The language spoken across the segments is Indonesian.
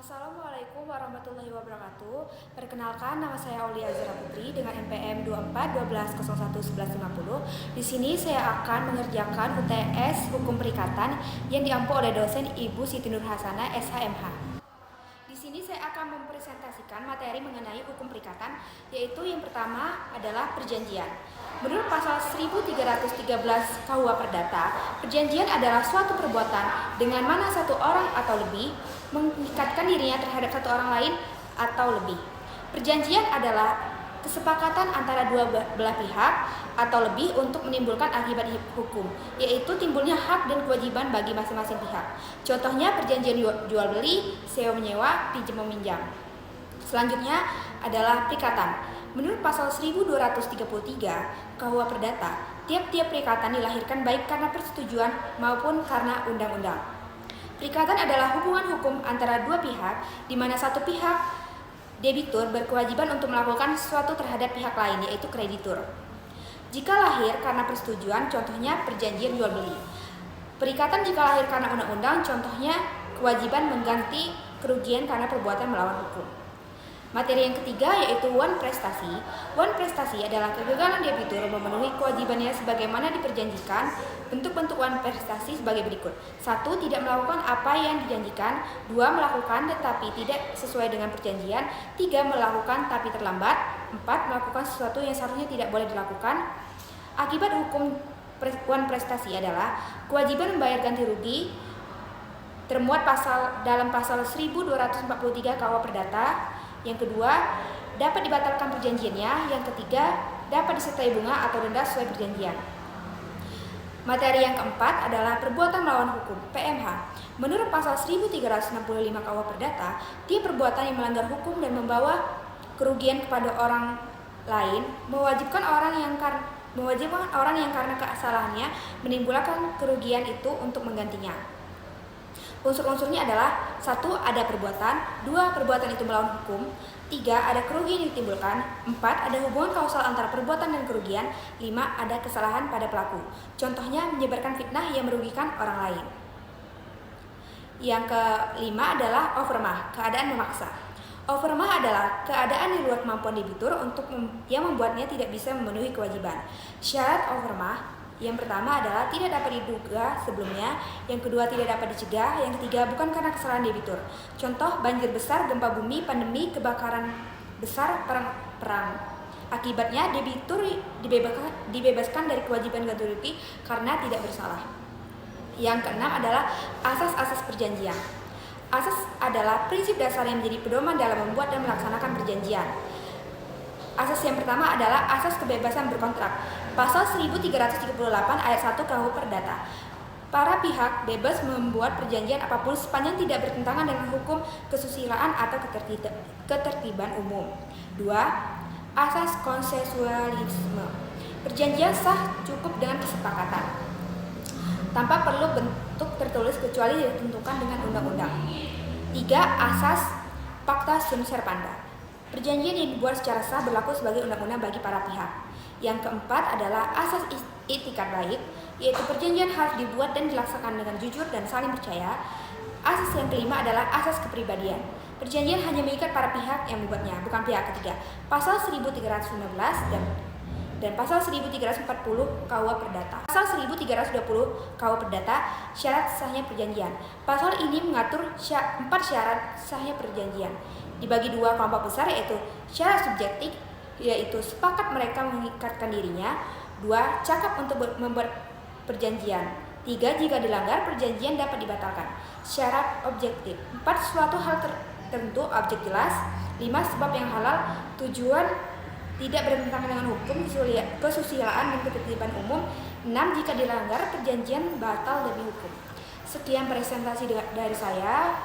Assalamualaikum warahmatullahi wabarakatuh. Perkenalkan, nama saya Aulia Azra Putri dengan NPM 24 12 01 1150. Di sini saya akan mengerjakan UTS Hukum Perikatan yang diampu oleh dosen Ibu Siti Nur Hasanah, SHMH. Di sini saya akan mempresentasikan materi mengenai hukum perikatan, yaitu yang pertama adalah perjanjian. Menurut pasal 1313 KUH Perdata, perjanjian adalah suatu perbuatan dengan mana satu orang atau lebih mengikatkan dirinya terhadap satu orang lain atau lebih. Perjanjian adalah kesepakatan antara dua belah pihak atau lebih untuk menimbulkan akibat hukum, yaitu timbulnya hak dan kewajiban bagi masing-masing pihak. Contohnya perjanjian jual beli, sewa menyewa, pinjam meminjam. Selanjutnya adalah perikatan. Menurut pasal 1233 KUH Perdata, tiap-tiap perikatan dilahirkan baik karena persetujuan maupun karena undang-undang. Perikatan adalah hubungan hukum antara dua pihak, di mana satu pihak debitur berkewajiban untuk melakukan sesuatu terhadap pihak lain, yaitu kreditur. Jika lahir karena persetujuan, contohnya perjanjian jual beli. Perikatan jika lahir karena undang-undang, contohnya kewajiban mengganti kerugian karena perbuatan melawan hukum. Materi yang ketiga yaitu wan prestasi. Wan prestasi adalah kegagalan debitur memenuhi kewajibannya sebagaimana diperjanjikan. Bentuk-bentuk wan prestasi sebagai berikut. 1. Tidak melakukan apa yang dijanjikan. 2. Melakukan tetapi tidak sesuai dengan perjanjian. 3. Melakukan tapi terlambat. 4. Melakukan sesuatu yang seharusnya tidak boleh dilakukan. Akibat hukum wan prestasi adalah kewajiban membayar ganti rugi termuat dalam pasal 1243 KUH Perdata. Yang kedua, dapat dibatalkan perjanjiannya. Yang ketiga, dapat disertai bunga atau denda sesuai perjanjian. Materi yang keempat adalah perbuatan melawan hukum, PMH. Menurut pasal 1365 KUH Perdata, tiap perbuatan yang melanggar hukum dan membawa kerugian kepada orang lain mewajibkan orang yang karena kesalahannya menimbulkan kerugian itu untuk menggantinya. Unsur-unsurnya adalah 1. Ada perbuatan. 2. Perbuatan itu melawan hukum. 3. Ada kerugian yang ditimbulkan. 4. Ada hubungan kausal antara perbuatan dan kerugian. 5. Ada kesalahan pada pelaku. Contohnya menyebarkan fitnah yang merugikan orang lain. Yang kelima adalah overmah, keadaan memaksa. Overmah adalah keadaan di luar kemampuan debitur yang membuatnya tidak bisa memenuhi kewajiban. Syarat overmah yang pertama adalah tidak dapat diduga sebelumnya, yang kedua tidak dapat dicegah, yang ketiga bukan karena kesalahan debitur. Contoh banjir besar, gempa bumi, pandemi, kebakaran besar, perang. Akibatnya debitur dibebaskan dari kewajiban ganti rugi karena tidak bersalah. Yang keenam adalah asas-asas perjanjian. Asas adalah prinsip dasar yang menjadi pedoman dalam membuat dan melaksanakan perjanjian. Asas yang pertama adalah asas kebebasan berkontrak. Pasal 1338 ayat 1 KUH Perdata. Para pihak bebas membuat perjanjian apapun sepanjang tidak bertentangan dengan hukum kesusilaan atau ketertiban umum. 2. Asas konsensualisme. Perjanjian sah cukup dengan kesepakatan, tanpa perlu bentuk tertulis kecuali ditentukan dengan undang-undang. 3. Asas pacta sunt servanda. Perjanjian yang dibuat secara sah berlaku sebagai undang-undang bagi para pihak. Yang keempat adalah asas itikat baik, yaitu perjanjian harus dibuat dan dilaksanakan dengan jujur dan saling percaya. Asas yang kelima adalah asas kepribadian. Perjanjian hanya mengikat para pihak yang membuatnya, bukan pihak ketiga. Pasal 1315 dan pasal 1340 KUH Perdata. Pasal 1320 KUH Perdata, syarat sahnya perjanjian. Pasal ini mengatur 4 syarat sahnya perjanjian. Dibagi 2 kelompok besar, yaitu syarat subjektif, yaitu sepakat mereka mengikatkan dirinya. 2. Cakap untuk membuat perjanjian. 3. Jika dilanggar, perjanjian dapat dibatalkan. Syarat objektif. 4. Suatu hal tertentu objek jelas. 5. Sebab yang halal. Tujuan tidak bertentangan dengan hukum, kesusilaan dan ketertiban umum. 6. Jika dilanggar, perjanjian batal demi hukum. Sekian presentasi dari saya.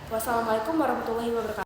Wassalamualaikum warahmatullahi wabarakatuh.